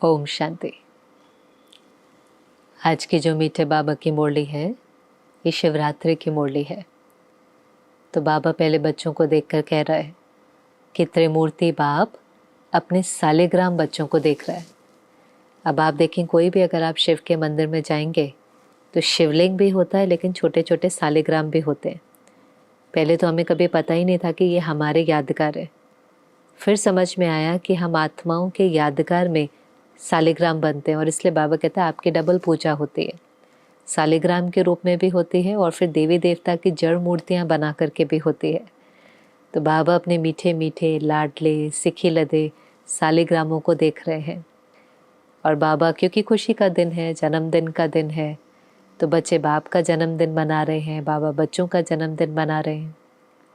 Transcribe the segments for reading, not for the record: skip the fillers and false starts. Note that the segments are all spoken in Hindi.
ओम शांति। आज की जो मीठे बाबा की मुरली है ये शिवरात्रि की मुरली है। तो बाबा पहले बच्चों को देखकर कह रहा है कि त्रिमूर्ति बाप अपने सालिग्राम बच्चों को देख रहा है। अब आप देखें, कोई भी अगर आप शिव के मंदिर में जाएंगे तो शिवलिंग भी होता है, लेकिन छोटे छोटे सालिग्राम भी होते हैं। पहले तो हमें कभी पता ही नहीं था कि ये हमारे यादगार है। फिर समझ में आया कि हम आत्माओं के यादगार में सालिग्राम बनते हैं, और इसलिए बाबा कहता है आपकी डबल पूजा होती है। सालिग्राम के रूप में भी होती है और फिर देवी देवता की जड़ मूर्तियां बना करके भी होती है। तो बाबा अपने मीठे मीठे लाडले सिखी लदे सालिग्रामों को देख रहे हैं। और बाबा, क्योंकि खुशी का दिन है, जन्मदिन का दिन है, तो बच्चे बाप का जन्मदिन मना रहे हैं, बाबा बच्चों का जन्मदिन मना रहे हैं।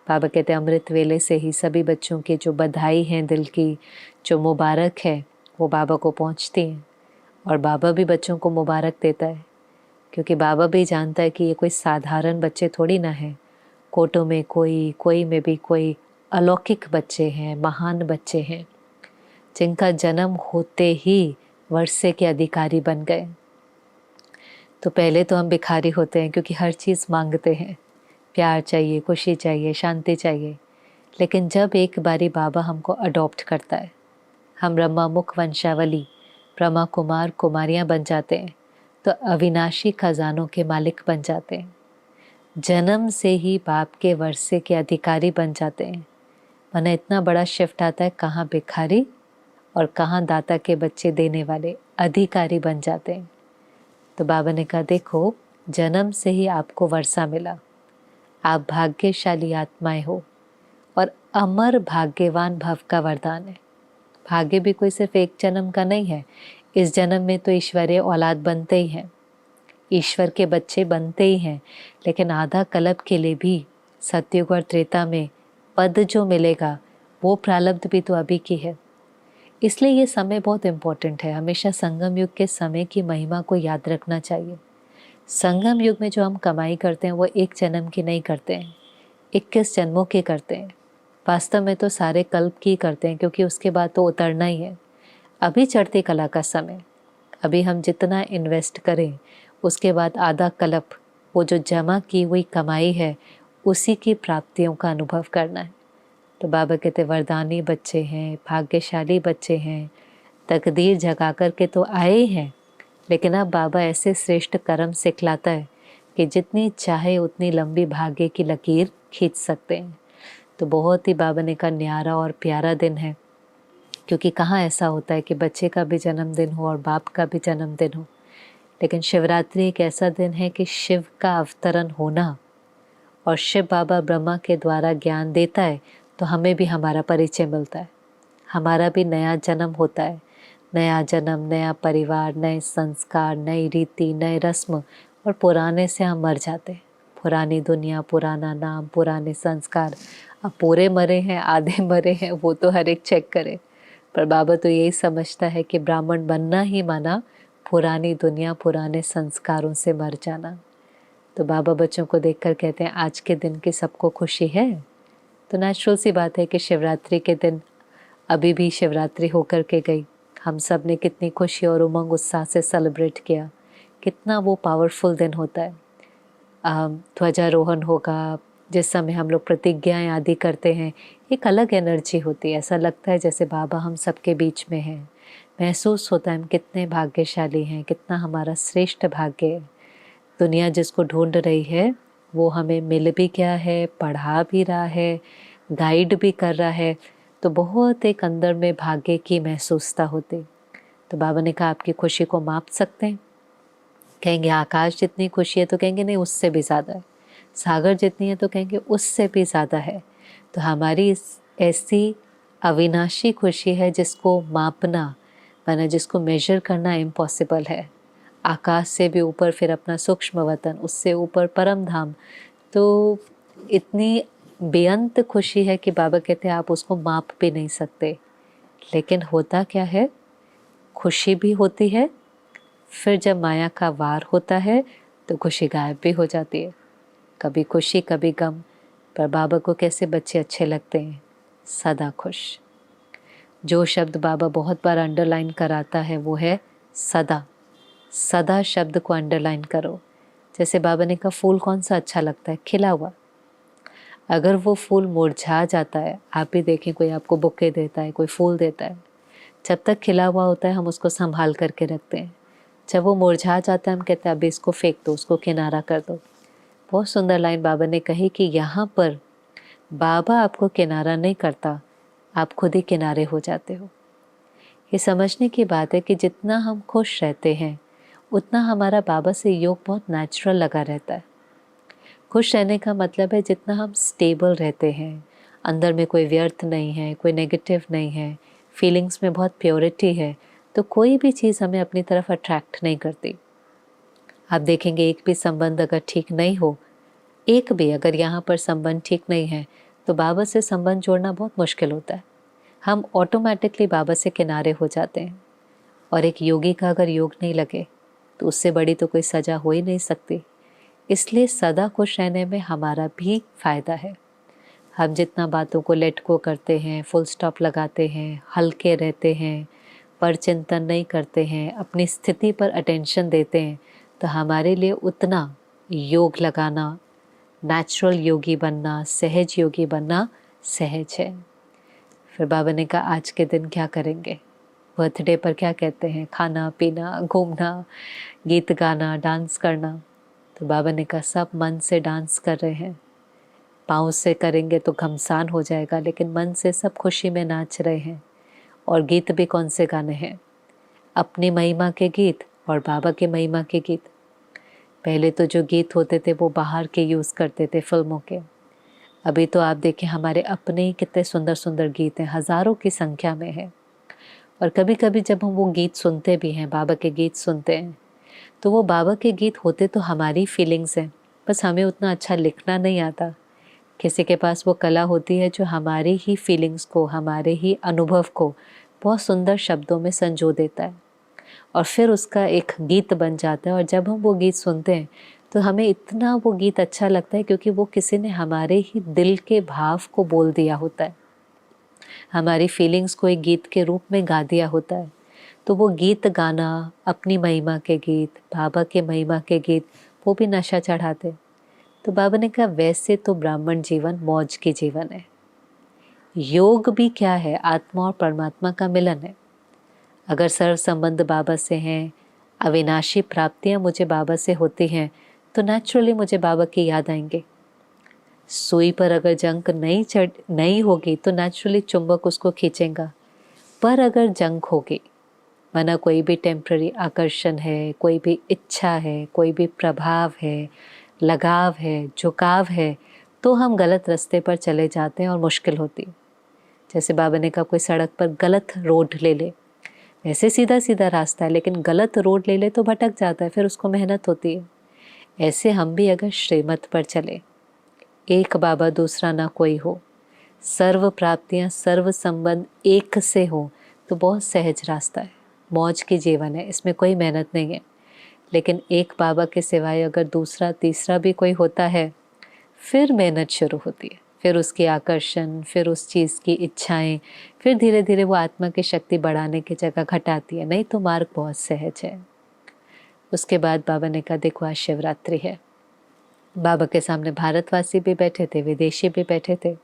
बाबा कहते हैं अमृत वेले से ही सभी बच्चों की जो बधाई है, दिल की जो मुबारक है, वो बाबा को पहुंचती हैं। और बाबा भी बच्चों को मुबारक देता है, क्योंकि बाबा भी जानता है कि ये कोई साधारण बच्चे थोड़ी ना हैं। कोटों में कोई, कोई में भी कोई अलौकिक बच्चे हैं, महान बच्चे हैं, जिनका जन्म होते ही वर्षे के अधिकारी बन गए। तो पहले तो हम भिखारी होते हैं, क्योंकि हर चीज़ मांगते हैं, प्यार चाहिए, खुशी चाहिए, शांति चाहिए। लेकिन जब एक बारी बाबा हमको अडॉप्ट करता है, हम ब्रह्मा मुख वंशावली ब्रह्मा कुमार कुमारियाँ बन जाते हैं, तो अविनाशी खजानों के मालिक बन जाते हैं। जन्म से ही बाप के वर्षे के अधिकारी बन जाते हैं। माना इतना बड़ा शिफ्ट आता है, कहाँ भिखारी और कहाँ दाता के बच्चे देने वाले अधिकारी बन जाते हैं। तो बाबा ने कहा देखो, जन्म से ही आपको वर्षा मिला, आप भाग्यशाली आत्माएं हो और अमर भाग्यवान भव का वरदान है। भाग्य भी कोई सिर्फ एक जन्म का नहीं है। इस जन्म में तो ईश्वरीय औलाद बनते ही हैं, ईश्वर के बच्चे बनते ही हैं, लेकिन आधा कल्प के लिए भी सतयुग और त्रेता में पद जो मिलेगा वो प्रारब्ध भी तो अभी की है। इसलिए ये समय बहुत इम्पोर्टेंट है। हमेशा संगम युग के समय की महिमा को याद रखना चाहिए। संगम युग में जो हम कमाई करते हैं वो एक जन्म की नहीं करते हैं, 21 जन्मों की करते हैं। वास्तव में तो सारे कल्प की करते हैं, क्योंकि उसके बाद तो उतरना ही है। अभी चढ़ती कला का समय, अभी हम जितना इन्वेस्ट करें उसके बाद आधा कल्प वो जो जमा की हुई कमाई है उसी की प्राप्तियों का अनुभव करना है। तो बाबा कहते वरदानी बच्चे हैं, भाग्यशाली बच्चे हैं, तकदीर जगा कर के तो आए हैं, लेकिन अब बाबा ऐसे श्रेष्ठ कर्म सिखलाता है कि जितनी चाहे उतनी लंबी भाग्य की लकीर खींच सकते हैं। तो बहुत ही बाबा ने का न्यारा और प्यारा दिन है, क्योंकि कहाँ ऐसा होता है कि बच्चे का भी जन्मदिन हो और बाप का भी जन्मदिन हो। लेकिन शिवरात्रि एक ऐसा दिन है कि शिव का अवतरण होना, और शिव बाबा ब्रह्मा के द्वारा ज्ञान देता है, तो हमें भी हमारा परिचय मिलता है, हमारा भी नया जन्म होता है। नया जन्म, नया परिवार, नए संस्कार, नई रीति, नए रस्म, और पुराने से हम मर जाते हैं। पुरानी दुनिया, पुराना नाम, पुराने संस्कार। अब पूरे मरे हैं, आधे मरे हैं, वो तो हर एक चेक करे। पर बाबा तो यही समझता है कि ब्राह्मण बनना ही माना पुरानी दुनिया, पुराने संस्कारों से मर जाना। तो बाबा बच्चों को देखकर कहते हैं आज के दिन की सबको खुशी है। तो नेचुरल सी बात है कि शिवरात्रि के दिन अभी भी शिवरात्रि होकर के गई, हम सब ने कितनी खुशी और उमंग उत्साह से सेलिब्रेट किया। कितना वो पावरफुल दिन होता है। ध्वजारोहण होगा, जिस समय हम लोग प्रतिज्ञाएं आदि करते हैं, एक अलग एनर्जी होती है। ऐसा लगता है जैसे बाबा हम सबके बीच में हैं। महसूस होता है हम कितने भाग्यशाली हैं, कितना हमारा श्रेष्ठ भाग्य है। दुनिया जिसको ढूंढ रही है वो हमें मिल भी गया है, पढ़ा भी रहा है, गाइड भी कर रहा है। तो बहुत एक अंदर में भाग्य की महसूसता होती। तो बाबा ने कहा आपकी खुशी को माप सकते हैं? कहेंगे आकाश जितनी खुशी है, तो कहेंगे नहीं उससे भी ज़्यादा है। सागर जितनी है, तो कहेंगे उससे भी ज़्यादा है। तो हमारी ऐसी अविनाशी खुशी है जिसको मापना, माना जिसको मेजर करना इम्पॉसिबल है। आकाश से भी ऊपर फिर अपना सूक्ष्म वतन, उससे ऊपर परम धाम। तो इतनी बेअंत खुशी है कि बाबा कहते हैं आप उसको माप भी नहीं सकते। लेकिन होता क्या है, खुशी भी होती है, फिर जब माया का वार होता है तो खुशी गायब भी हो जाती है। कभी खुशी कभी गम। पर बाबा को कैसे बच्चे अच्छे लगते हैं, सदा खुश। जो शब्द बाबा बहुत बार अंडरलाइन कराता है वो है सदा। सदा शब्द को अंडरलाइन करो। जैसे बाबा ने कहा फूल कौन सा अच्छा लगता है? खिला हुआ। अगर वो फूल मुरझा जाता है, आप भी देखें कोई आपको बुके देता है, कोई फूल देता है, जब तक खिला हुआ होता है हम उसको संभाल करके रखते हैं। जब वो मुरझा जाता है हम कहते हैं अभी इसको फेंक दो, उसको किनारा कर दो। बहुत सुंदर लाइन बाबा ने कही कि यहाँ पर बाबा आपको किनारा नहीं करता, आप खुद ही किनारे हो जाते हो। ये समझने की बात है कि जितना हम खुश रहते हैं उतना हमारा बाबा से योग बहुत नेचुरल लगा रहता है। खुश रहने का मतलब है जितना हम स्टेबल रहते हैं, अंदर में कोई व्यर्थ नहीं है, कोई नेगेटिव नहीं है, फीलिंग्स में बहुत प्योरिटी है, तो कोई भी चीज़ हमें अपनी तरफ अट्रैक्ट नहीं करती। आप देखेंगे एक भी संबंध अगर ठीक नहीं हो, एक भी अगर यहाँ पर संबंध ठीक नहीं है तो बाबा से संबंध जोड़ना बहुत मुश्किल होता है। हम ऑटोमेटिकली बाबा से किनारे हो जाते हैं। और एक योगी का अगर योग नहीं लगे तो उससे बड़ी तो कोई सजा हो ही नहीं सकती। इसलिए सदा खुश रहने में हमारा भी फायदा है। हम जितना बातों को लेट गो करते हैं, फुल स्टॉप लगाते हैं, हल्के रहते हैं, पर चिंतन नहीं करते हैं, अपनी स्थिति पर अटेंशन देते हैं, तो हमारे लिए उतना योग लगाना, नेचुरल योगी बनना, सहज योगी बनना सहज है। फिर बाबा ने कहा आज के दिन क्या करेंगे? बर्थडे पर क्या कहते हैं? खाना पीना, घूमना, गीत गाना, डांस करना। तो बाबा ने कहा सब मन से डांस कर रहे हैं। पाँव से करेंगे तो घमसान हो जाएगा, लेकिन मन से सब खुशी में नाच रहे हैं। और गीत भी कौन से गाने हैं? अपनी महिमा के गीत और बाबा के महिमा के गीत। पहले तो जो गीत होते थे वो बाहर के यूज़ करते थे फिल्मों के। अभी तो आप देखें हमारे अपने ही कितने सुंदर सुंदर गीत हैं, हज़ारों की संख्या में है। और कभी कभी जब हम वो गीत सुनते भी हैं, बाबा के गीत सुनते हैं, तो वो बाबा के गीत होते तो हमारी फीलिंग्स हैं, बस हमें उतना अच्छा लिखना नहीं आता। किसी के पास वो कला होती है जो हमारी ही फीलिंग्स को, हमारे ही अनुभव को बहुत सुंदर शब्दों में संजो देता है और फिर उसका एक गीत बन जाता है। और जब हम वो गीत सुनते हैं तो हमें इतना वो गीत अच्छा लगता है क्योंकि वो किसी ने हमारे ही दिल के भाव को बोल दिया होता है, हमारी फीलिंग्स को एक गीत के रूप में गा दिया होता है। तो वो गीत गाना, अपनी महिमा के गीत, बाबा के महिमा के गीत, वो भी नशा चढ़ाते। तो बाबा ने कहा वैसे तो ब्राह्मण जीवन मौज की जीवन है। योग भी क्या है? आत्मा और परमात्मा का मिलन है। अगर सर्व संबंध बाबा से हैं, अविनाशी प्राप्तियां मुझे बाबा से होती हैं, तो नेचुरली मुझे बाबा की याद आएंगे। सुई पर अगर जंग नहीं होगी तो नेचुरली चुंबक उसको खींचेगा। पर अगर जंग होगी, माना कोई भी टेम्पररी आकर्षण है, कोई भी इच्छा है, कोई भी प्रभाव है, लगाव है, झुकाव है, तो हम गलत रास्ते पर चले जाते हैं और मुश्किल होती है। जैसे बाबा ने कहा कोई सड़क पर गलत रोड ले ले, वैसे सीधा सीधा रास्ता है लेकिन गलत रोड ले ले तो भटक जाता है, फिर उसको मेहनत होती है। ऐसे हम भी अगर श्रीमत पर चले, एक बाबा दूसरा ना कोई हो, सर्व प्राप्तियां सर्व संबंध एक से हो, तो बहुत सहज रास्ता है, मौज की जीवन है, इसमें कोई मेहनत नहीं है। लेकिन एक बाबा के सिवाय अगर दूसरा तीसरा भी कोई होता है, फिर मेहनत शुरू होती है, फिर उसकी आकर्षण, फिर उस चीज़ की इच्छाएं, फिर धीरे धीरे वो आत्मा की शक्ति बढ़ाने की जगह घटाती है। नहीं तो मार्ग बहुत सहज है। उसके बाद बाबा ने कहा देखो आज शिवरात्रि है। बाबा के सामने भारतवासी भी बैठे थे, विदेशी भी बैठे थे।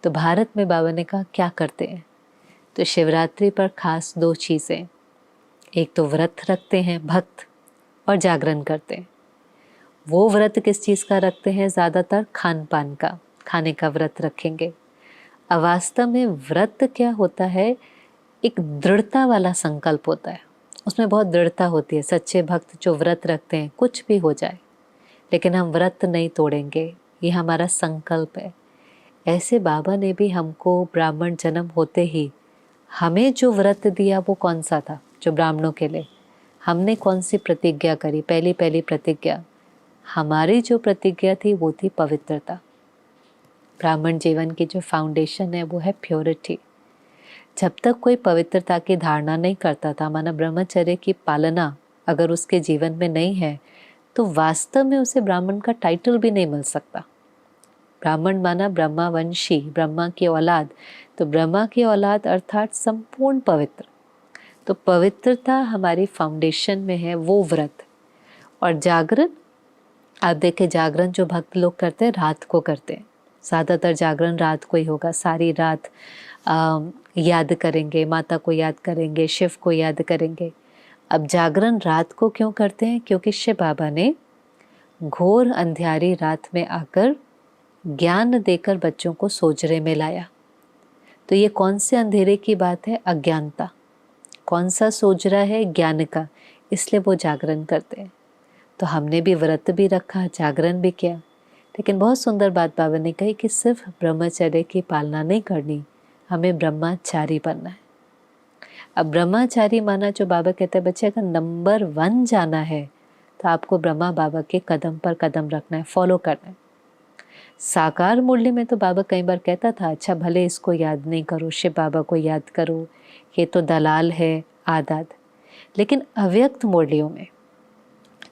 तो भारत में बाबा ने कहा क्या करते हैं? तो शिवरात्रि पर खास दो चीज़ें, एक तो व्रत रखते हैं भक्त और जागरण करते हैं। वो व्रत किस चीज़ का रखते हैं? ज़्यादातर खान पान का, खाने का व्रत रखेंगे। अब वास्तव में व्रत क्या होता है? एक दृढ़ता वाला संकल्प होता है, उसमें बहुत दृढ़ता होती है। सच्चे भक्त जो व्रत रखते हैं, कुछ भी हो जाए लेकिन हम व्रत नहीं तोड़ेंगे, ये हमारा संकल्प है। ऐसे बाबा ने भी हमको ब्राह्मण जन्म होते ही हमें जो व्रत दिया वो कौन सा था? जो ब्राह्मणों के लिए हमने कौन सी प्रतिज्ञा करी? पहली प्रतिज्ञा, हमारी जो प्रतिज्ञा थी वो थी पवित्रता। ब्राह्मण जीवन की जो फाउंडेशन है वो है प्योरिटी। जब तक कोई पवित्रता की धारणा नहीं करता था, माना ब्रह्मचर्य की पालना अगर उसके जीवन में नहीं है, तो वास्तव में उसे ब्राह्मण का टाइटल भी नहीं मिल सकता। ब्राह्मण माना ब्रह्मावंशी, ब्रह्मा की औलाद। तो ब्रह्मा की औलाद अर्थात संपूर्ण पवित्र। तो पवित्रता हमारी फाउंडेशन में है, वो व्रत। और जागरण, आप देखें जागरण जो भक्त लोग करते हैं रात को करते हैं, ज़्यादातर जागरण रात को ही होगा। सारी रात याद करेंगे, माता को याद करेंगे, शिव को याद करेंगे। अब जागरण रात को क्यों करते हैं? क्योंकि शिव बाबा ने घोर अंधियारी रात में आकर ज्ञान देकर बच्चों को सोजरे में लाया। तो ये कौन से अंधेरे की बात है? अज्ञानता। कौन सा सोजरा है? ज्ञान का। इसलिए वो जागरण करते हैं। तो हमने भी व्रत भी रखा, जागरण भी किया, लेकिन बहुत सुंदर बात बाबा ने कही कि सिर्फ ब्रह्मचर्य की पालना नहीं करनी, हमें ब्रह्मचारी बनना है। अब ब्रह्मचारी माना जो बाबा कहते हैं बच्चे अगर नंबर 1 जाना है तो आपको ब्रह्मा बाबा के कदम पर कदम रखना है, फॉलो करना है। साकार मुरली में तो बाबा कई बार कहता था अच्छा भले इसको याद नहीं करो, शिव बाबा को याद करो, ये तो दलाल है आदाद। लेकिन अव्यक्त मुरलियों में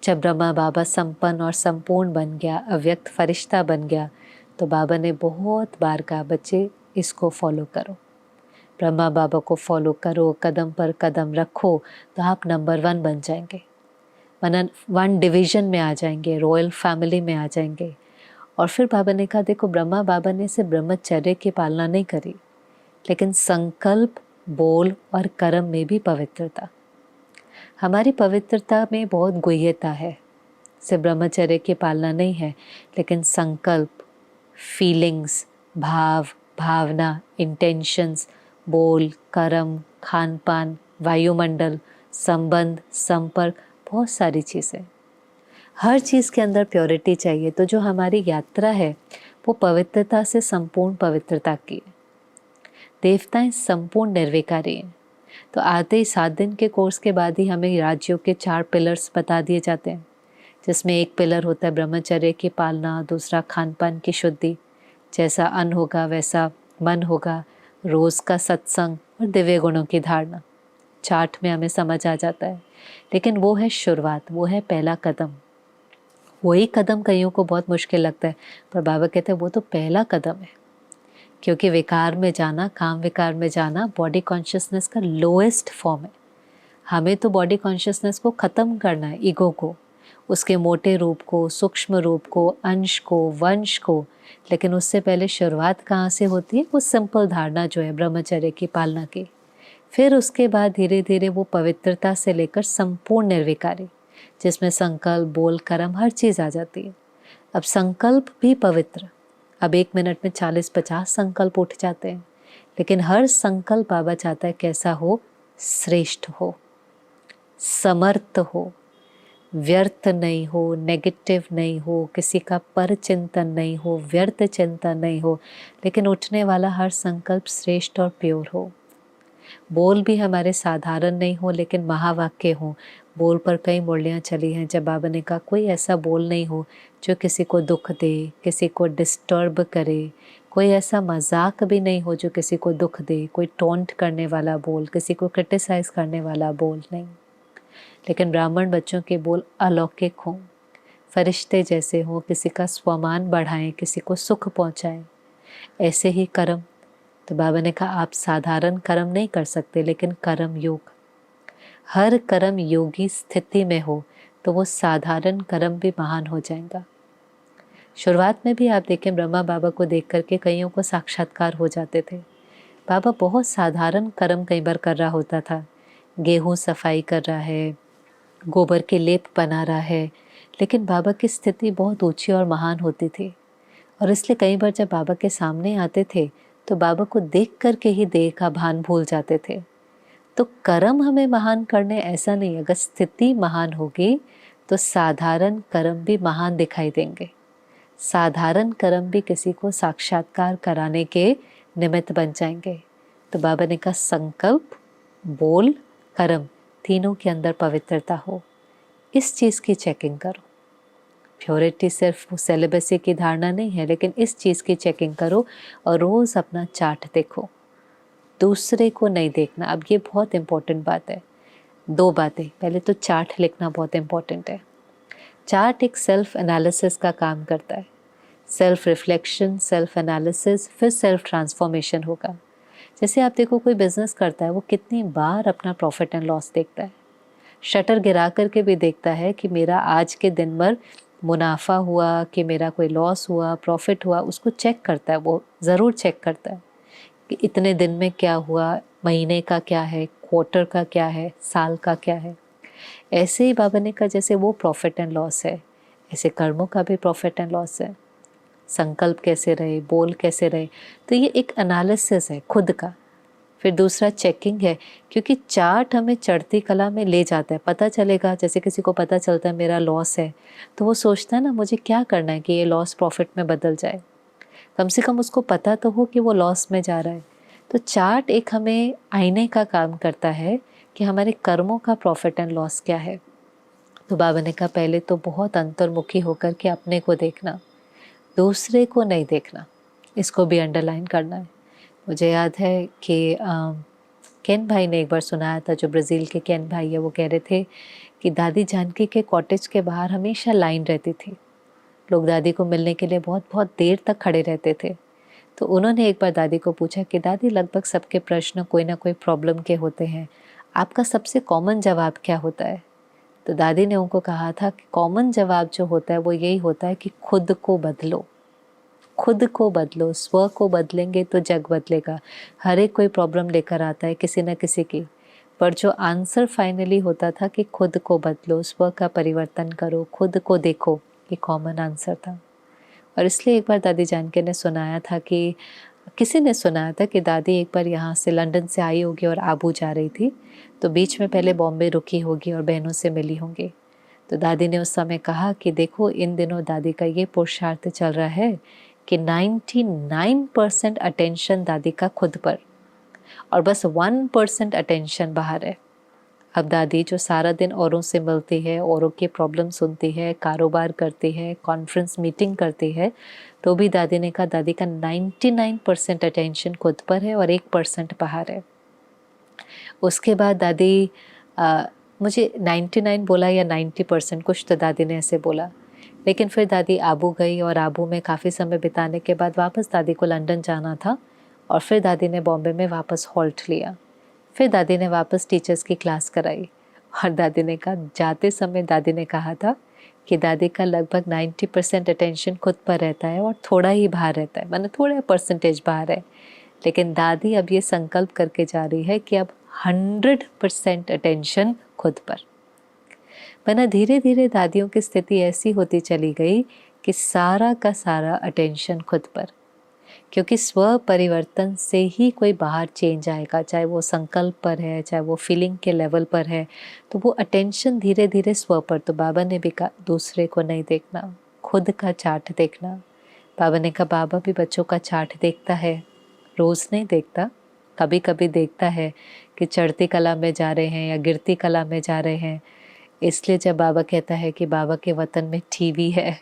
जब ब्रह्मा बाबा संपन्न और संपूर्ण बन गया, अव्यक्त फरिश्ता बन गया, तो बाबा ने बहुत बार कहा बच्चे इसको फॉलो करो, ब्रह्मा बाबा को फॉलो करो, कदम पर कदम रखो, तो आप नंबर 1 बन जाएंगे, वरना 1 डिवीजन में आ जाएंगे, रॉयल फैमिली में आ जाएंगे। और फिर बाबा ने कहा देखो ब्रह्मा बाबा ने सिर्फ ब्रह्मचर्य की पालना नहीं करी, लेकिन संकल्प, बोल और कर्म में भी पवित्रता। हमारी पवित्रता में बहुत गुह्यता है, सिर्फ ब्रह्मचर्य की पालना नहीं है, लेकिन संकल्प, फीलिंग्स, भाव, भावना, इंटेंशंस, बोल, कर्म, खान पान, वायुमंडल, संबंध, संपर्क, बहुत सारी चीज़ें। हर चीज़ के अंदर प्योरिटी चाहिए। तो जो हमारी यात्रा है वो पवित्रता से संपूर्ण पवित्रता की है। देवताएं संपूर्ण निर्विकारी हैं। तो आते ही 7 दिन के कोर्स के बाद ही हमें राज्यों के 4 पिलर्स बता दिए जाते हैं, जिसमें एक पिलर होता है ब्रह्मचर्य की पालना, दूसरा खान पान की शुद्धि, जैसा अन्न होगा वैसा मन होगा, रोज़ का सत्संग और दिव्य गुणों की धारणा। चार्ट में हमें समझ आ जाता है। लेकिन वो है शुरुआत, वो है पहला कदम। वही कदम कईयों को बहुत मुश्किल लगता है, पर बाबा कहते हैं वो तो पहला कदम है। क्योंकि विकार में जाना, काम विकार में जाना बॉडी कॉन्शियसनेस का लोएस्ट फॉर्म है। हमें तो बॉडी कॉन्शियसनेस को ख़त्म करना है, ईगो को, उसके मोटे रूप को, सूक्ष्म रूप को, अंश को, वंश को। लेकिन उससे पहले शुरुआत कहाँ से होती है? वो सिंपल धारणा जो है ब्रह्मचर्य की पालना की। फिर उसके बाद धीरे धीरे वो पवित्रता से लेकर संपूर्ण निर्विकारी, जिसमें संकल्प, बोल, कर्म हर चीज़ आ जाती है। अब संकल्प भी पवित्र। अब 1 मिनट में 40-50 संकल्प उठ जाते हैं, लेकिन हर संकल्प बाबा चाहता है कैसा हो? श्रेष्ठ हो, समर्थ हो, व्यर्थ नहीं हो, नेगेटिव नहीं हो, किसी का पर चिंतन नहीं हो, व्यर्थ चिंतन नहीं हो, लेकिन उठने वाला हर संकल्प श्रेष्ठ और प्योर हो। बोल भी हमारे साधारण नहीं हो, लेकिन महावाक्य हो। बोल पर कई मुरलियाँ चली हैं जब बाबा ने कहा कोई ऐसा बोल नहीं हो जो किसी को दुख दे, किसी को डिस्टर्ब करे, कोई ऐसा मजाक भी नहीं हो जो किसी को दुख दे, कोई टॉन्ट करने वाला बोल, किसी को क्रिटिसाइज करने वाला बोल नहीं। लेकिन ब्राह्मण बच्चों के बोल अलौकिक हों, फरिश्ते जैसे हों, किसी का स्वमान बढ़ाएं, किसी को सुख पहुँचाएं, ऐसे ही कर्म। तो बाबा ने कहा आप साधारण कर्म नहीं कर सकते, लेकिन कर्म योग, हर कर्म योगी स्थिति में हो तो वो साधारण कर्म भी महान हो जाएगा। शुरुआत में भी आप देखें ब्रह्मा बाबा को देख करके कईयों को साक्षात्कार हो जाते थे। बाबा बहुत साधारण कर्म कई बार कर रहा होता था, गेहूँ सफाई कर रहा है, गोबर के लेप बना रहा है, लेकिन बाबा की स्थिति बहुत ऊंची और महान होती थी। और इसलिए कई बार जब बाबा के सामने आते थे तो बाबा को देख करके ही देह का भान भूल जाते थे। तो कर्म हमें महान करने ऐसा नहीं, अगर स्थिति महान होगी तो साधारण कर्म भी महान दिखाई देंगे। साधारण कर्म भी किसी को साक्षात्कार कराने के निमित्त बन जाएंगे। तो बाबा ने कहा संकल्प, बोल, कर्म तीनों के अंदर पवित्रता हो, इस चीज़ की चेकिंग करो। प्योरिटी सिर्फ सेलिबसी की धारणा नहीं है, लेकिन इस चीज़ की चेकिंग करो और रोज़ अपना चार्ट देखो, दूसरे को नहीं देखना। अब ये बहुत इम्पोर्टेंट बात है। 2 बातें, पहले तो चार्ट लिखना बहुत इम्पोर्टेंट है। चार्ट एक सेल्फ एनालिसिस का काम करता है। सेल्फ रिफ्लेक्शन, सेल्फ एनालिसिस, फिर सेल्फ ट्रांसफॉर्मेशन होगा। जैसे आप देखो कोई बिजनेस करता है, वो कितनी बार अपना प्रॉफिट एंड लॉस देखता है, शटर गिरा करके भी देखता है कि मेरा आज के दिन भर मुनाफा हुआ कि मेरा कोई लॉस हुआ, प्रॉफिट हुआ, उसको चेक करता है, वो ज़रूर चेक करता है कि इतने दिन में क्या हुआ, महीने का क्या है, क्वार्टर का क्या है, साल का क्या है। ऐसे ही बाबा ने कहा जैसे वो प्रॉफिट एंड लॉस है, ऐसे कर्मों का भी प्रॉफिट एंड लॉस है। संकल्प कैसे रहे, बोल कैसे रहे, तो ये एक एनालिसिस है खुद का। फिर दूसरा चेकिंग है, क्योंकि चार्ट हमें चढ़ती कला में ले जाता है। पता चलेगा, जैसे किसी को पता चलता है मेरा लॉस है, तो वो सोचता है ना मुझे क्या करना है कि ये लॉस प्रॉफिट में बदल जाए। कम से कम उसको पता तो हो कि वो लॉस में जा रहा है। तो चार्ट एक हमें आईने का काम करता है कि हमारे कर्मों का प्रॉफिट एंड लॉस क्या है। तो बाबा ने कहा पहले तो बहुत अंतर्मुखी होकर के अपने को देखना, दूसरे को नहीं देखना, इसको भी अंडरलाइन करना है। मुझे याद है कि केन भाई ने एक बार सुनाया था, जो ब्राज़ील के केन भाई है, वो कह रहे थे कि दादी जानकी के कॉटेज के बाहर हमेशा लाइन रहती थी। लोग दादी को मिलने के लिए बहुत बहुत देर तक खड़े रहते थे। तो उन्होंने एक बार दादी को पूछा कि दादी लगभग सबके प्रश्न कोई ना कोई प्रॉब्लम के होते हैं, आपका सबसे कॉमन जवाब क्या होता है? तो दादी ने उनको कहा था कि कॉमन जवाब जो होता है वो यही होता है कि खुद को बदलो, खुद को बदलो। स्व को बदलेंगे तो जग बदलेगा। हर एक कोई प्रॉब्लम लेकर आता है किसी न किसी की, पर जो आंसर फाइनली होता था कि खुद को बदलो, स्व का परिवर्तन करो, खुद को देखो, ये कॉमन आंसर था। और इसलिए एक बार दादी जानकी ने सुनाया था कि किसी ने सुनाया था कि दादी एक बार यहाँ से लंदन से आई होगी और आबू जा रही थी, तो बीच में पहले बॉम्बे रुकी होगी और बहनों से मिली होंगी। तो दादी ने उस समय कहा कि देखो इन दिनों दादी का ये पुरुषार्थ चल रहा है कि 99% अटेंशन दादी का खुद पर और बस 1% अटेंशन बाहर है। अब दादी जो सारा दिन औरों से मिलती है, औरों की प्रॉब्लम सुनती है, कारोबार करती है, कॉन्फ्रेंस मीटिंग करती है, तो भी दादी ने कहा दादी का 99% अटेंशन खुद पर है और 1% बाहर है। उसके बाद दादी मुझे 99 बोला या 90%, कुछ तो दादी ने ऐसे बोला। लेकिन फिर दादी आबू गई और आबू में काफ़ी समय बिताने के बाद वापस दादी को लंदन जाना था और फिर दादी ने बॉम्बे में वापस हॉल्ट लिया। फिर दादी ने वापस टीचर्स की क्लास कराई और दादी ने कहा, जाते समय दादी ने कहा था कि दादी का लगभग 90% अटेंशन खुद पर रहता है और थोड़ा ही बाहर रहता है, मतलब थोड़ा परसेंटेज बाहर है। लेकिन दादी अब ये संकल्प करके जा रही है कि अब 100% अटेंशन खुद पर। वरना धीरे धीरे दादियों की स्थिति ऐसी होती चली गई कि सारा का सारा अटेंशन खुद पर, क्योंकि स्व परिवर्तन से ही कोई बाहर चेंज आएगा, चाहे वो संकल्प पर है, चाहे वो फीलिंग के लेवल पर है, तो वो अटेंशन धीरे धीरे स्व पर। तो बाबा ने भी कहा दूसरे को नहीं देखना, खुद का चार्ट देखना। बाबा ने कहा बाबा भी बच्चों का चार्ट देखता है, रोज़ नहीं देखता, कभी कभी देखता है कि चढ़ती कला में जा रहे हैं या गिरती कला में जा रहे हैं। इसलिए जब बाबा कहता है कि बाबा के वतन में टीवी है,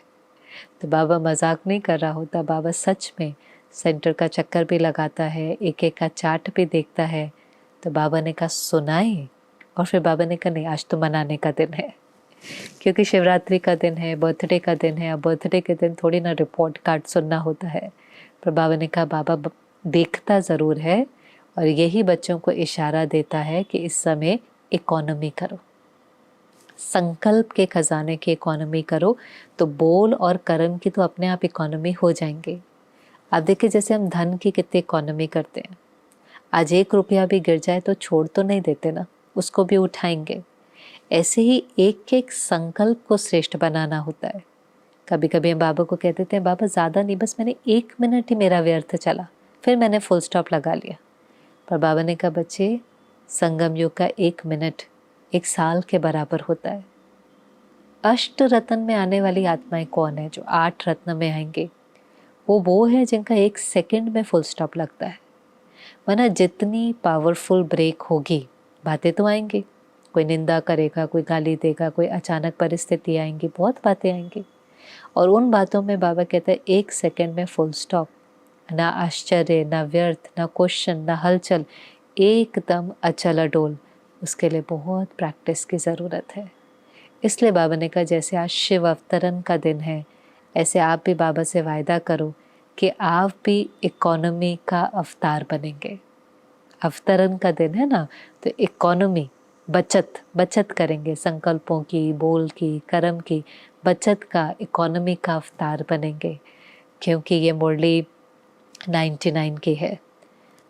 तो बाबा मजाक नहीं कर रहा होता, बाबा सच में सेंटर का चक्कर भी लगाता है, एक एक का चार्ट भी देखता है। तो बाबा ने कहा सुनाए, और फिर बाबा ने कहा नहीं आज तो मनाने का दिन है, क्योंकि शिवरात्रि का दिन है, बर्थडे का दिन है। अब बर्थडे के दिन थोड़ी ना रिपोर्ट कार्ड सुनना होता है। पर बाबा ने कहा बाबा देखता ज़रूर है और यही बच्चों को इशारा देता है कि इस समय इकोनॉमी करो, संकल्प के खजाने की इकोनॉमी करो, तो बोल और कर्म की तो अपने आप इकोनॉमी हो जाएंगे। आप देखिए जैसे हम धन की कितनी इकोनॉमी करते हैं, आज 1 रुपया भी गिर जाए तो छोड़ तो नहीं देते ना, उसको भी उठाएंगे। ऐसे ही एक एक संकल्प को श्रेष्ठ बनाना होता है। कभी कभी हम बाबा को कह देते हैं बाबा ज़्यादा नहीं, बस मैंने 1 मिनट ही मेरा व्यर्थ चला, फिर मैंने फुल स्टॉप लगा लिया। पर बाबा ने कहा बच्चे संगम युग का 1 मिनट 1 साल के बराबर होता है। अष्ट रत्न में आने वाली आत्माएं कौन है जो 8 रत्न में आएंगे? वो है जिनका 1 सेकंड में फुल स्टॉप लगता है। वरना जितनी पावरफुल ब्रेक होगी, बातें तो आएंगी, कोई निंदा करेगा, कोई गाली देगा, कोई अचानक परिस्थिति आएंगी, बहुत बातें आएंगी। और उन बातों में बाबा कहते हैं 1 सेकंड में फुल स्टॉप, ना आश्चर्य, ना व्यर्थ, ना क्वेश्चन, ना हलचल, एकदम अचल अडोल। उसके लिए बहुत प्रैक्टिस की ज़रूरत है। इसलिए बाबा ने कहा जैसे आज शिव अवतरण का दिन है, ऐसे आप भी बाबा से वायदा करो कि आप भी इकोनॉमी का अवतार बनेंगे। अवतरण का दिन है ना, तो इकोनॉमी, बचत बचत करेंगे, संकल्पों की, बोल की, कर्म की बचत का, इकोनॉमी का अवतार बनेंगे। क्योंकि ये मुरली 99 की है।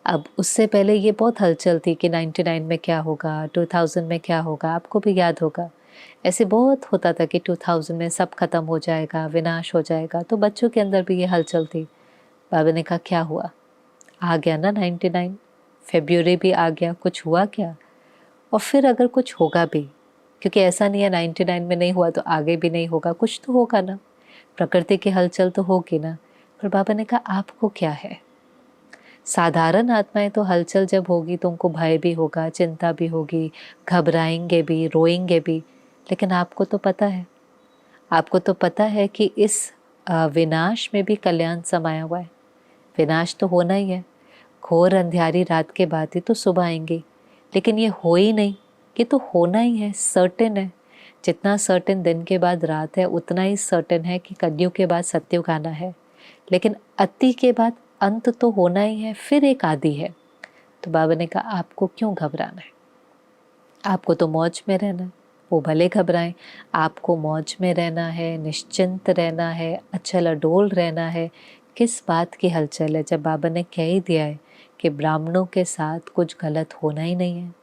अब उससे पहले ये बहुत हलचल थी कि 99 में क्या होगा, 2000 में क्या होगा, आपको भी याद होगा। ऐसे बहुत होता था कि 2000 में सब खत्म हो जाएगा, विनाश हो जाएगा, तो बच्चों के अंदर भी ये हलचल थी। बाबा ने कहा क्या हुआ, आ गया ना 99, फेब्रुअरी भी आ गया, कुछ हुआ क्या? और फिर अगर कुछ होगा भी, क्योंकि ऐसा नहीं है 99 में नहीं हुआ तो आगे भी नहीं होगा, कुछ तो होगा ना, प्रकृति की हलचल तो होगी ना। पर बाबा ने कहा आपको क्या है, साधारण आत्माएं तो हलचल जब होगी तो उनको भय भी होगा, चिंता भी होगी, घबराएंगे भी, रोएंगे भी, लेकिन आपको तो पता है, आपको तो पता है कि इस विनाश में भी कल्याण समाया हुआ है। विनाश तो होना ही है, घोर अंधियारी रात के बाद ही तो सुबह आएंगी, लेकिन ये हो ही नहीं, ये तो होना ही है, सर्टेन है। जितना सर्टेन दिन के बाद रात है, उतना ही सर्टेन है कि कलयुग के बाद सत्युग आना है। लेकिन अति के बाद अंत तो होना ही है, फिर एक आदि है। तो बाबा ने कहा आपको क्यों घबराना है, आपको तो मौज में रहना है। वो भले घबराएं, आपको मौज में रहना है, निश्चिंत रहना है, अचल अडोल रहना है। किस बात की हलचल है, जब बाबा ने कह ही दिया है कि ब्राह्मणों के साथ कुछ गलत होना ही नहीं है।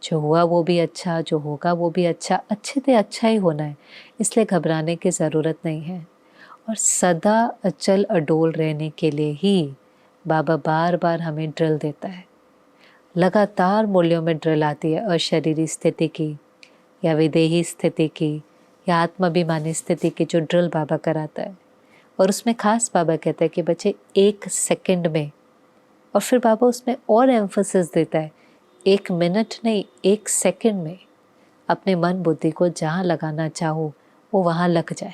जो हुआ वो भी अच्छा, जो होगा वो भी अच्छा, अच्छे से अच्छा ही होना है, इसलिए घबराने की ज़रूरत नहीं है। और सदा अचल अडोल रहने के लिए ही बाबा बार बार हमें ड्रिल देता है। लगातार मूल्यों में ड्रिल आती है, अशरीरी स्थिति की या विदेही स्थिति की या आत्माभिमानी स्थिति की, जो ड्रिल बाबा कराता है। और उसमें खास बाबा कहता है कि बच्चे 1 सेकंड में, और फिर बाबा उसमें और एम्फोसिस देता है, 1 मिनट नहीं, 1 सेकंड में अपने मन बुद्धि को जहाँ लगाना चाहो वो वहाँ लग जाए।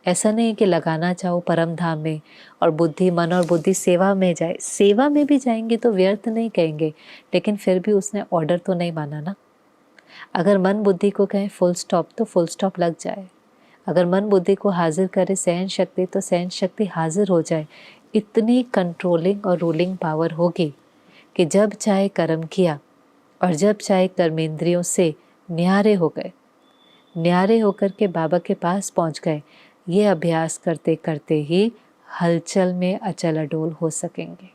ऐसा नहीं कि लगाना चाहो परम धाम में और बुद्धि, मन और बुद्धि सेवा में जाए। सेवा में भी जाएंगे तो व्यर्थ नहीं कहेंगे, लेकिन फिर भी उसने ऑर्डर तो नहीं माना ना। अगर मन बुद्धि को कहें फुल स्टॉप तो फुल स्टॉप लग जाए। अगर मन बुद्धि को हाजिर करे सहन शक्ति तो सहन शक्ति हाजिर हो जाए। इतनी कंट्रोलिंग और रूलिंग पावर होगी कि जब चाहे कर्म किया और जब चाहे कर्मेंद्रियों से न्यारे हो गए, न्यारे होकर के बाबा के पास पहुंच गए। ये अभ्यास करते करते ही हलचल में अचल अडोल हो सकेंगे।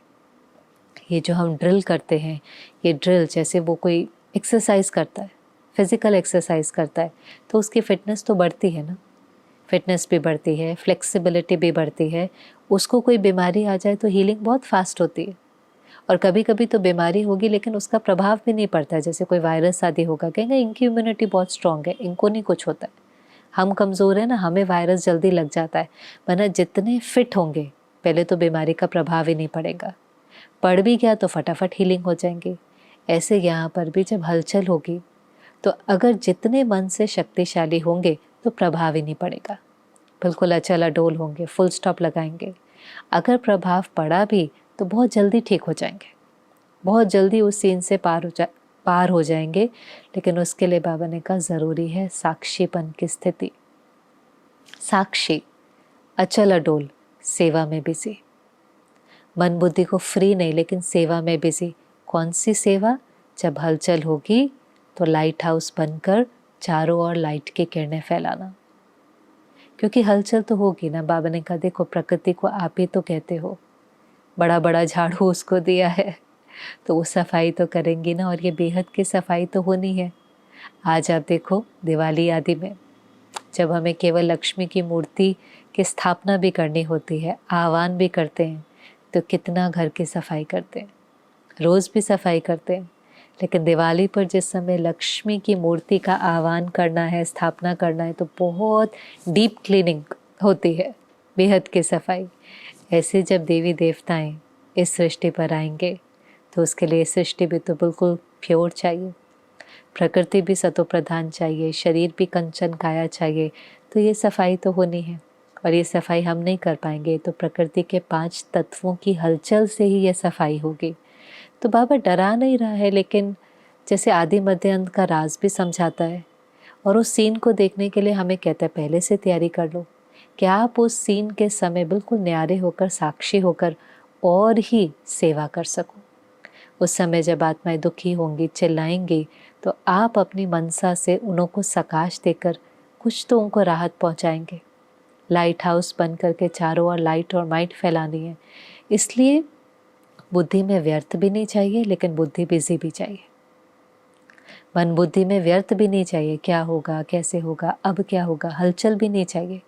ये जो हम ड्रिल करते हैं, ये ड्रिल जैसे वो कोई एक्सरसाइज करता है, फिजिकल एक्सरसाइज करता है, तो उसकी फिटनेस तो बढ़ती है ना, फिटनेस भी बढ़ती है, फ्लेक्सिबिलिटी भी बढ़ती है। उसको कोई बीमारी आ जाए तो हीलिंग बहुत फास्ट होती है। और कभी कभी तो बीमारी होगी लेकिन उसका प्रभाव भी नहीं पड़ता है, जैसे कोई वायरस आदि होगा, कहेंगे इनकी इम्यूनिटी बहुत स्ट्रांग है, इनको नहीं कुछ होता है, हम कमज़ोर हैं ना, हमें वायरस जल्दी लग जाता है। वरना जितने फिट होंगे पहले तो बीमारी का प्रभाव ही नहीं पड़ेगा, पड़ भी गया तो फटाफट हीलिंग हो जाएंगी। ऐसे यहाँ पर भी जब हलचल होगी तो अगर जितने मन से शक्तिशाली होंगे तो प्रभाव ही नहीं पड़ेगा, बिल्कुल अचल अडोल होंगे, फुल स्टॉप लगाएंगे। अगर प्रभाव पड़ा भी तो बहुत जल्दी ठीक हो जाएंगे, बहुत जल्दी उस सीन से पार हो जाएंगे। लेकिन उसके लिए बाबा ने कहा ज़रूरी है साक्षीपन की स्थिति, साक्षी, अचल अडोल, सेवा में बिजी, मन बुद्धि को फ्री नहीं लेकिन सेवा में बिजी। कौन सी सेवा? जब हलचल होगी तो लाइट हाउस बनकर चारों ओर लाइट की किरणें फैलाना, क्योंकि हलचल तो होगी ना। बाबा ने कहा देखो प्रकृति को आप ही तो कहते हो, बड़ा बड़ा झाड़ू उसको दिया है तो वो सफाई तो करेंगी ना, और ये बेहद की सफाई तो होनी है। आज आप देखो दिवाली आदि में जब हमें केवल लक्ष्मी की मूर्ति की स्थापना भी करनी होती है, आह्वान भी करते हैं, तो कितना घर की सफाई करते हैं, रोज़ भी सफाई करते हैं। लेकिन दिवाली पर जिस समय लक्ष्मी की मूर्ति का आह्वान करना है, स्थापना करना है, तो बहुत डीप क्लीनिंग होती है, बेहद की सफाई। ऐसे जब देवी देवताएं इस सृष्टि पर आएंगे तो उसके लिए सृष्टि भी तो बिल्कुल प्योर चाहिए, प्रकृति भी सतो प्रधान चाहिए, शरीर भी कंचन काया चाहिए। तो ये सफाई तो होनी है, और ये सफाई हम नहीं कर पाएंगे तो प्रकृति के 5 तत्वों की हलचल से ही ये सफाई होगी। तो बाबा डरा नहीं रहा है, लेकिन जैसे आदि मध्य अंत का राज भी समझाता है, और उस सीन को देखने के लिए हमें कहता है पहले से तैयारी कर लो कि आप उस सीन के समय बिल्कुल न्यारे होकर, साक्षी होकर और ही सेवा कर सको। उस समय जब आत्माएं दुखी होंगी, चिल्लाएंगी, तो आप अपनी मनसा से उनको सकाश देकर कुछ तो उनको राहत पहुंचाएंगे। लाइट हाउस बन करके चारों ओर लाइट और माइट फैलानी है। इसलिए बुद्धि में व्यर्थ भी नहीं चाहिए, लेकिन बुद्धि बिजी भी चाहिए। मन बुद्धि में व्यर्थ भी नहीं चाहिए, क्या होगा, कैसे होगा, अब क्या होगा, हलचल भी नहीं चाहिए।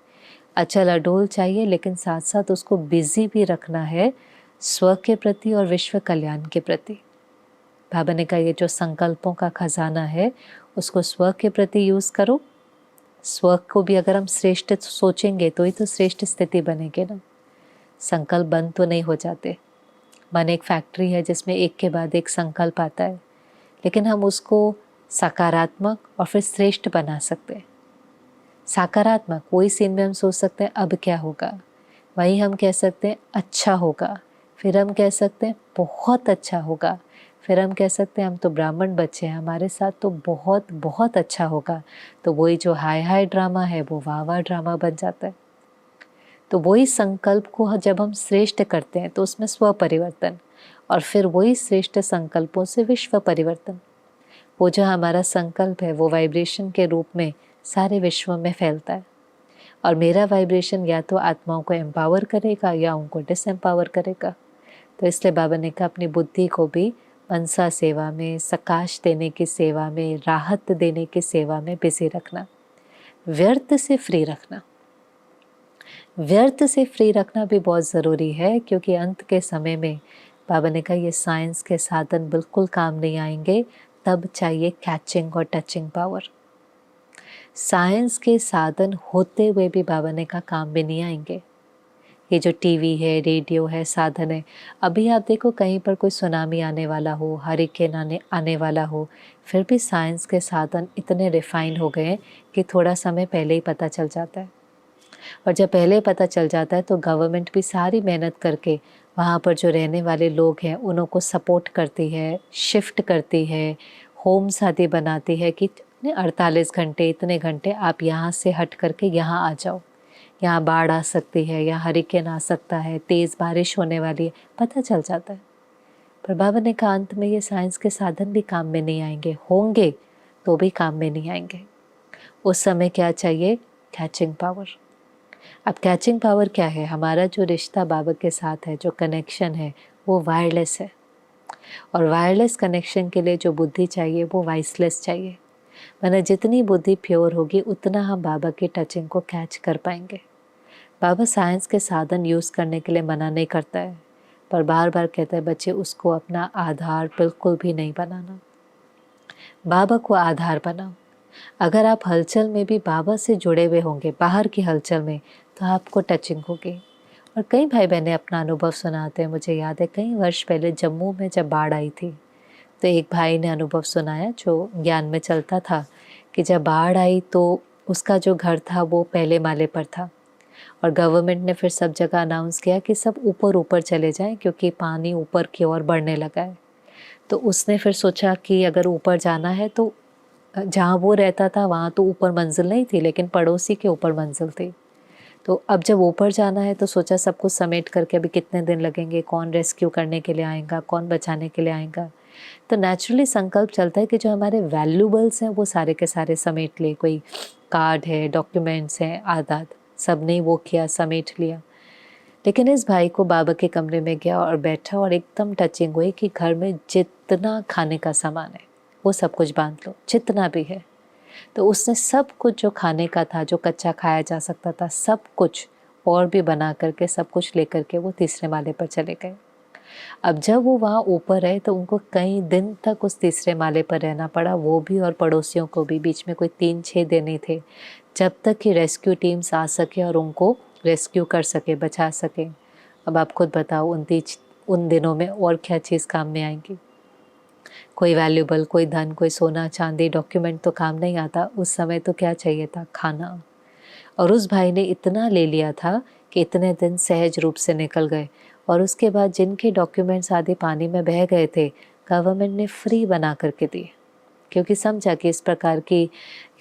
अचल अडोल चाहिए, लेकिन साथ साथ उसको बिजी भी रखना है स्व के प्रति और विश्व कल्याण के प्रति। बाबा ने कहा ये जो संकल्पों का खजाना है उसको स्व के प्रति यूज करो। स्व को भी अगर हम श्रेष्ठ सोचेंगे तो ही तो श्रेष्ठ स्थिति बनेगी ना। संकल्प बंद तो नहीं हो जाते। मन एक फैक्ट्री है जिसमें एक के बाद एक संकल्प आता है, लेकिन हम उसको सकारात्मक और फिर श्रेष्ठ बना सकते हैं। सकारात्मक वही सीन में हम सोच सकते हैं अब क्या होगा, वही हम कह सकते हैं अच्छा होगा, फिर हम कह सकते हैं बहुत अच्छा होगा, फिर हम कह सकते हैं हम तो ब्राह्मण बच्चे हैं, हमारे साथ तो बहुत बहुत अच्छा होगा। तो वही जो हाय हाय ड्रामा है वो वाह वाह ड्रामा बन जाता है। तो वही संकल्प को जब हम श्रेष्ठ करते हैं तो उसमें स्व परिवर्तन, और फिर वही श्रेष्ठ संकल्पों से विश्व परिवर्तन। वो जो हमारा संकल्प है वो वाइब्रेशन के रूप में सारे विश्व में फैलता है, और मेरा वाइब्रेशन या तो आत्माओं को एम्पावर करेगा या उनको डिसएम्पावर करेगा। तो इसलिए बाबा ने कहा अपनी बुद्धि को भी मनसा सेवा में, सकाश देने की सेवा में, राहत देने की सेवा में बिजी रखना, व्यर्थ से फ्री रखना। व्यर्थ से फ्री रखना भी बहुत ज़रूरी है, क्योंकि अंत के समय में बाबा ने कहा ये साइंस के साधन बिल्कुल काम नहीं आएंगे, तब चाहिए कैचिंग और टचिंग पावर। साइंस के साधन होते हुए भी बाबा ने कहा काम में नहीं आएंगे। ये जो टीवी है, रेडियो है, साधन है, अभी आप देखो कहीं पर कोई सुनामी आने वाला हो, हरिकेन आने वाला हो, फिर भी साइंस के साधन इतने रिफाइन हो गए कि थोड़ा समय पहले ही पता चल जाता है। और जब पहले पता चल जाता है तो गवर्नमेंट भी सारी मेहनत करके वहाँ पर जो रहने वाले लोग हैं उनको सपोर्ट करती है, शिफ्ट करती है, होम्स आदि बनाती है कि 48 घंटे, इतने घंटे आप यहाँ से हट करके यहाँ आ जाओ, यहाँ बाढ़ आ सकती है, यहाँ हरिकेन आ सकता है, तेज़ बारिश होने वाली है, पता चल जाता है। पर बाबा ने कहा अंत में ये साइंस के साधन भी काम में नहीं आएंगे, होंगे तो भी काम में नहीं आएंगे। उस समय क्या चाहिए? Catching power. अब कैचिंग पावर क्या है? हमारा जो रिश्ता बाबा के साथ है, जो कनेक्शन है, वो वायरलेस है, और वायरलेस कनेक्शन के लिए जो बुद्धि चाहिए वो वाइसलेस चाहिए। मैंने जितनी बुद्धि प्योर होगी उतना हम बाबा की टचिंग को कैच कर पाएंगे। बाबा साइंस के साधन यूज़ करने के लिए मना नहीं करता है, पर बार बार कहता है बच्चे उसको अपना आधार बिल्कुल भी नहीं बनाना। बाबा को आधार बनाओ। अगर आप हलचल में भी बाबा से जुड़े हुए होंगे, बाहर की हलचल में, तो आपको टचिंग होगी। और कई भाई बहनें अपना अनुभव सुनाते हैं। मुझे याद है कई वर्ष पहले जम्मू में जब बाढ़ आई थी, तो एक भाई ने अनुभव सुनाया जो ज्ञान में चलता था कि जब बाढ़ आई तो उसका जो घर था वो पहले माले पर था, और गवर्नमेंट ने फिर सब जगह अनाउंस किया कि सब ऊपर ऊपर चले जाएं क्योंकि पानी ऊपर की ओर बढ़ने लगा है। तो उसने फिर सोचा कि अगर ऊपर जाना है तो जहाँ वो रहता था वहाँ तो ऊपर मंजिल नहीं थी, लेकिन पड़ोसी के ऊपर मंजिल थी। तो अब जब ऊपर जाना है तो सोचा सब कुछ समेट करके अभी कितने दिन लगेंगे, कौन रेस्क्यू करने के लिए आएगा, कौन बचाने के लिए आएगा। तो नेचुरली संकल्प चलता है कि जो हमारे वैल्यूबल्स हैं वो सारे के सारे समेट लिए। कोई कार्ड है, डॉक्यूमेंट्स हैं, आदत, सब ने वो किया, समेट लिया। लेकिन इस भाई को बाबा के कमरे में गया और बैठा, और एकदम टचिंग हुई कि घर में जितना खाने का सामान है वो सब कुछ बांध लो, जितना भी है। तो उसने सब कुछ जो खाने का था, जो कच्चा खाया जा सकता था, सब कुछ और भी बना करके सब कुछ लेकर के वो तीसरे माले पर चले गए। अब जब वो वहाँ ऊपर रहे तो उनको कई दिन तक उस तीसरे माले पर रहना पड़ा, वो भी और पड़ोसियों को भी। बीच में कोई 3-6 दिन ही थे जब तक कि रेस्क्यू टीम्स आ सके और उनको रेस्क्यू कर सके, बचा सके। अब आप खुद बताओ उन दिनों में और क्या चीज़ काम में आएंगी? कोई वैल्यूबल, कोई धन, कोई सोना चांदी, डॉक्यूमेंट तो काम नहीं आता। उस समय तो क्या चाहिए था? खाना। और उस भाई ने इतना ले लिया था कि इतने दिन सहज रूप से निकल गए, और उसके बाद जिनके डॉक्यूमेंट्स आदि पानी में बह गए थे, गवर्नमेंट ने फ्री बना करके दिए, क्योंकि समझा कि इस प्रकार की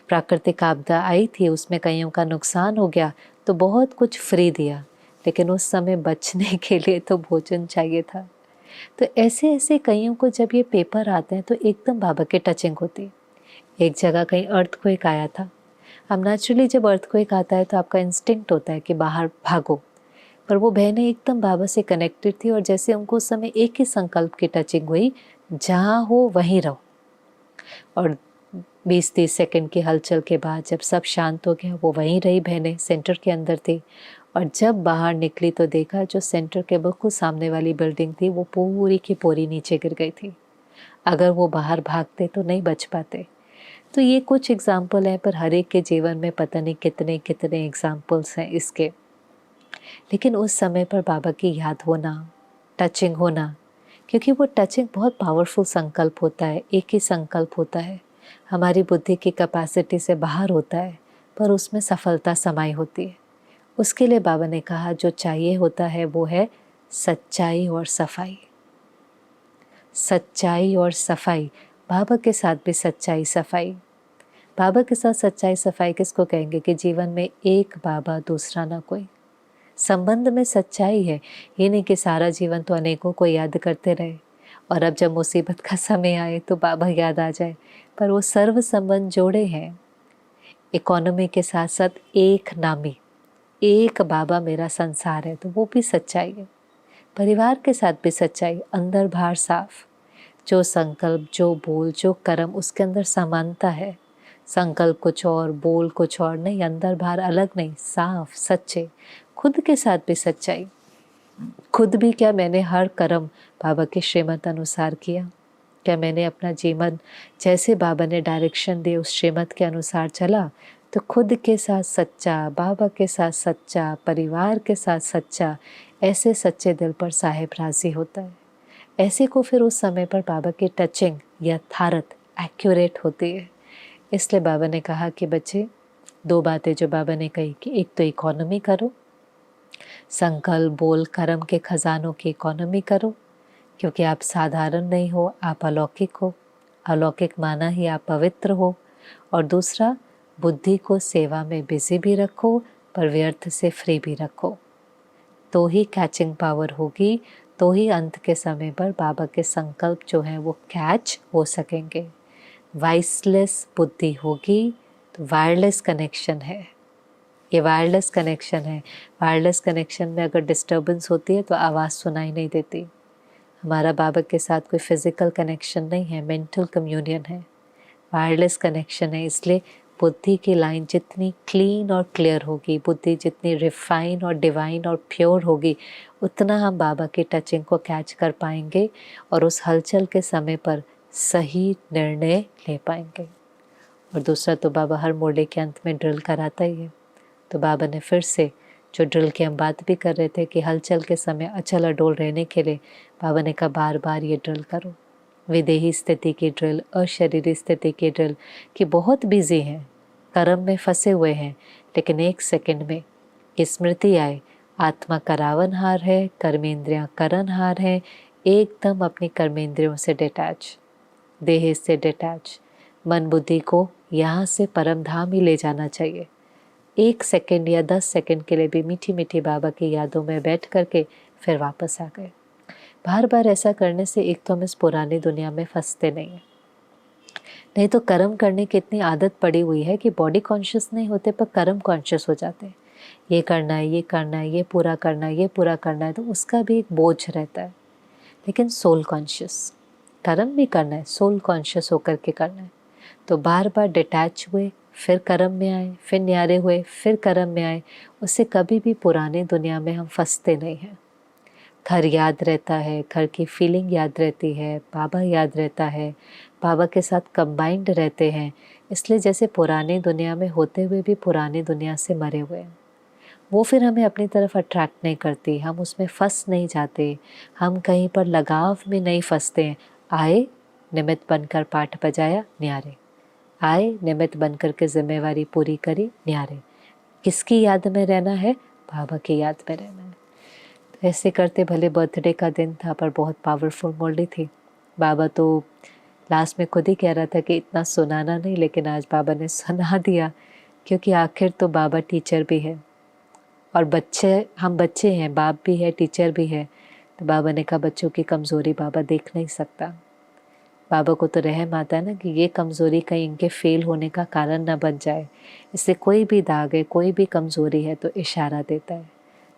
प्राकृतिक आपदा आई थी, उसमें कईयों का नुकसान हो गया, तो बहुत कुछ फ्री दिया, लेकिन उस समय बचने के लिए तो भोजन चाहिए था। तो ऐसे ऐसे कईयों को जब ये पेपर आते हैं तो एकदम बाबा के टचिंग होती है। एक जगह कहीं अर्थक्वेक आया था। अब नेचुरली जब अर्थक्वेक आता है तो आपका इंस्टिंक्ट होता है कि बाहर भागो, पर वो बहनें एकदम बाबा से कनेक्टेड थी और जैसे उनको उस समय एक ही संकल्प की टचिंग हुई, जहाँ हो वहीं रहो। और 20-30 सेकंड की हलचल के बाद जब सब शांत हो गया, वो वहीं रही, बहनें सेंटर के अंदर थी। और जब बाहर निकली तो देखा जो सेंटर के बिल्कुल सामने वाली बिल्डिंग थी वो पूरी की पूरी नीचे गिर गई थी। अगर वो बाहर भागते तो नहीं बच पाते। तो ये कुछ एग्जाम्पल हैं, पर हर एक के जीवन में पता नहीं कितने कितने एग्जाम्पल्स हैं इसके। लेकिन उस समय पर बाबा की याद होना, टचिंग होना, क्योंकि वो टचिंग बहुत पावरफुल संकल्प होता है, एक ही संकल्प होता है, हमारी बुद्धि की कैपेसिटी से बाहर होता है, पर उसमें सफलता समाई होती है। उसके लिए बाबा ने कहा जो चाहिए होता है वो है सच्चाई और सफाई। सच्चाई और सफाई, बाबा के साथ भी सच्चाई सफाई। बाबा के साथ सच्चाई सफाई किसको कहेंगे कि जीवन में एक बाबा, दूसरा ना कोई। संबंध में सच्चाई है, ये नहीं कि सारा जीवन तो अनेकों को याद करते रहे और अब जब मुसीबत का समय आए तो बाबा याद आ जाए, पर वो सर्व संबंध जोड़े हैं। इकोनॉमी के साथ साथ एक नामी, एक बाबा मेरा संसार है, तो वो भी सच्चाई है। परिवार के साथ भी सच्चाई, अंदर बाहर साफ, जो संकल्प, जो बोल, जो कर्म, उसके अंदर समानता है। संकल्प कुछ और, बोल कुछ और नहीं, अंदर बाहर अलग नहीं, साफ सच्चे। खुद के साथ भी सच्चाई, खुद भी क्या मैंने हर कर्म बाबा के श्रीमत अनुसार किया? क्या मैंने अपना जीवन जैसे बाबा ने डायरेक्शन दी उस श्रीमत के अनुसार चला? तो खुद के साथ सच्चा, बाबा के साथ सच्चा, परिवार के साथ सच्चा, ऐसे सच्चे दिल पर साहेब राजी होता है। ऐसे को फिर उस समय पर बाबा की टचिंग यथार्थ एक्यूरेट होती है। इसलिए बाबा ने कहा कि बच्चे, दो बातें जो बाबा ने कही कि एक तो इकोनॉमी करो, संकल्प, बोल, कर्म के खजानों की इकोनॉमी करो, क्योंकि आप साधारण नहीं हो, आप अलौकिक हो। अलौकिक माना ही आप पवित्र हो। और दूसरा, बुद्धि को सेवा में बिजी भी रखो, पर व्यर्थ से फ्री भी रखो। तो ही कैचिंग पावर होगी, तो ही अंत के समय पर बाबा के संकल्प जो हैं वो कैच हो सकेंगे। वाइसलेस बुद्धि होगी तो वायरलेस कनेक्शन है, ये वायरलेस कनेक्शन है। वायरलेस कनेक्शन में अगर डिस्टर्बेंस होती है तो आवाज़ सुनाई नहीं देती। हमारा बाबा के साथ कोई फिजिकल कनेक्शन नहीं है, मेंटल कम्युनियन है, वायरलेस कनेक्शन है। इसलिए बुद्धि की लाइन जितनी क्लीन और क्लियर होगी, बुद्धि जितनी रिफाइन और डिवाइन और प्योर होगी, उतना हम बाबा की टचिंग को कैच कर पाएंगे और उस हलचल के समय पर सही निर्णय ले पाएंगे। और दूसरा तो बाबा हर मोड़े के अंत में ड्रिल कराता ही है। तो बाबा ने फिर से, जो ड्रिल की हम बात भी कर रहे थे कि हलचल के समय अचल अडोल रहने के लिए, बाबा ने कहा बार बार ये ड्रिल करो। विदेही स्थिति की ड्रिल, अशरीरी स्थिति की ड्रिल, कि बहुत बिजी हैं, कर्म में फंसे हुए हैं, लेकिन एक सेकंड में ये स्मृति आए, आत्मा करावनहार है, कर्मेंद्रियां करनहार है, एकदम अपनी कर्मेंद्रियों से डिटैच, देह से डिटैच, मन बुद्धि को यहाँ से परम धाम ही ले जाना चाहिए। एक सेकंड या 10 सेकंड के लिए भी मीठी मीठी बाबा की यादों में बैठ करके फिर वापस आ गए। बार बार ऐसा करने से एक तो हम इस पुरानी दुनिया में फंसते नहीं हैं, नहीं तो कर्म करने की इतनी आदत पड़ी हुई है कि बॉडी कॉन्शियस नहीं होते पर कर्म कॉन्शियस हो जाते हैं। ये करना है, ये करना है, ये पूरा करना है, ये पूरा करना है, तो उसका भी एक बोझ रहता है। लेकिन सोल कॉन्शियस, कर्म भी करना है, सोल कॉन्शियस होकर के करना है। तो बार बार डिटैच हुए, फिर कर्म में आए, फिर न्यारे हुए, फिर कर्म में आए, उससे कभी भी पुरानी दुनिया में हम फंसते नहीं हैं। घर याद रहता है, घर की फीलिंग याद रहती है, बाबा याद रहता है, बाबा के साथ कंबाइंड रहते हैं। इसलिए जैसे पुरानी दुनिया में होते हुए भी पुरानी दुनिया से मरे हुए हैं, वो फिर हमें अपनी तरफ अट्रैक्ट नहीं करती, हम उसमें फंस नहीं जाते, हम कहीं पर लगाव में नहीं फंसते हैं। आए, निमित्त बनकर पाठ बजाया, न्यारे। आए, निमित्त बनकर के जिम्मेवारी पूरी करी, न्यारे। किसकी याद में रहना है? बाबा की याद में रहना है। तो ऐसे करते, भले बर्थडे का दिन था पर बहुत पावरफुल मुरली थी। बाबा तो लास्ट में खुद ही कह रहा था कि इतना सुनाना नहीं, लेकिन आज बाबा ने सुना दिया, क्योंकि आखिर तो बाबा टीचर भी है। और हम बच्चे हैं, बाप भी है, टीचर भी है। तो बाबा ने कहा बच्चों की कमज़ोरी बाबा देख नहीं सकता। बाबा को तो रहम आता है ना कि ये कमज़ोरी कहीं इनके फेल होने का कारण ना बन जाए। इससे कोई भी दाग है, कोई भी कमज़ोरी है तो इशारा देता है।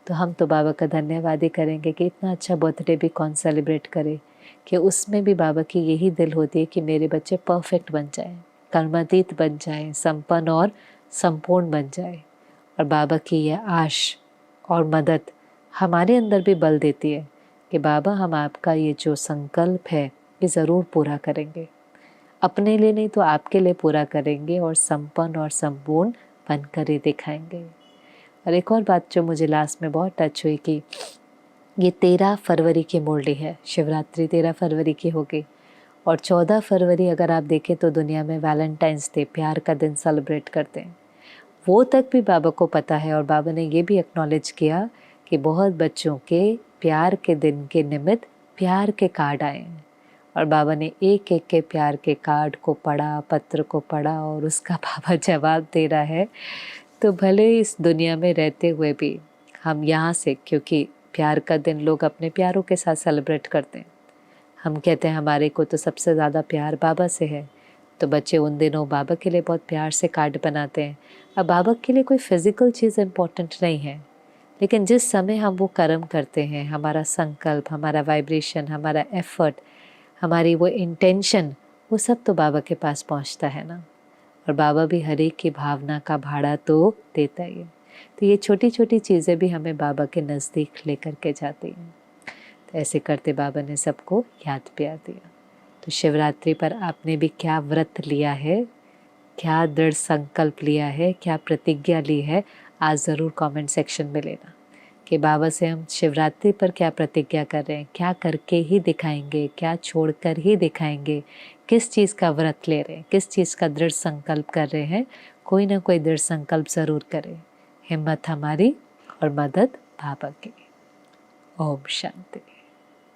तो हम तो बाबा का धन्यवाद ही करेंगे कि इतना अच्छा बर्थडे भी कौन सेलिब्रेट करे, कि उसमें भी बाबा की यही दिल होती है कि मेरे बच्चे परफेक्ट बन जाएं, कर्मातीत बन जाएं, संपन्न और संपूर्ण बन जाए। और बाबा की यह आश और मदद हमारे अंदर भी बल देती है कि बाबा हम आपका ये जो संकल्प है ये ज़रूर पूरा करेंगे, अपने लिए नहीं तो आपके लिए पूरा करेंगे और संपन्न और संपूर्ण बनकर ही दिखाएंगे। और एक और बात जो मुझे लास्ट में बहुत टच हुई कि ये 13 फरवरी की मुरली है, शिवरात्रि 13 फरवरी की होगी और 14 फरवरी अगर आप देखें तो दुनिया में वैलेंटाइंस डे, प्यार का दिन सेलिब्रेट करते हैं। वो तक भी बाबा को पता है और बाबा ने ये भी एक्नॉलेज किया कि बहुत बच्चों के प्यार के दिन के निमित्त प्यार के कार्ड आए हैं और बाबा ने एक एक के प्यार के कार्ड को पढ़ा, पत्र को पढ़ा और उसका बाबा जवाब दे रहा है। तो भले इस दुनिया में रहते हुए भी हम यहाँ से, क्योंकि प्यार का दिन लोग अपने प्यारों के साथ सेलिब्रेट करते हैं, हम कहते हैं हमारे को तो सबसे ज़्यादा प्यार बाबा से है, तो बच्चे उन दिनों बाबा के लिए बहुत प्यार से कार्ड बनाते हैं। अब बाबा के लिए कोई फिज़िकल चीज़ इम्पोर्टेंट नहीं है, लेकिन जिस समय हम वो कर्म करते हैं, हमारा संकल्प, हमारा वाइब्रेशन, हमारा एफर्ट, हमारी वो इंटेंशन, वो सब तो बाबा के पास पहुंचता है ना। और बाबा भी हर एक की भावना का भाड़ा तो देता ही है। तो ये छोटी छोटी चीज़ें भी हमें बाबा के नज़दीक लेकर के जाती हैं। तो ऐसे करते बाबा ने सबको याद प्यार दिया। तो शिवरात्रि पर आपने भी क्या व्रत लिया है, क्या दृढ़ संकल्प लिया है, क्या प्रतिज्ञा ली है, आज ज़रूर कमेंट सेक्शन में लेना कि बाबा से हम शिवरात्रि पर क्या प्रतिज्ञा कर रहे हैं, क्या करके ही दिखाएंगे, क्या छोड़कर ही दिखाएंगे, किस चीज़ का व्रत ले रहे हैं, किस चीज़ का दृढ़ संकल्प कर रहे हैं। कोई ना कोई दृढ़ संकल्प ज़रूर करें। हिम्मत हमारी और मदद बाबा की। ओम शांति।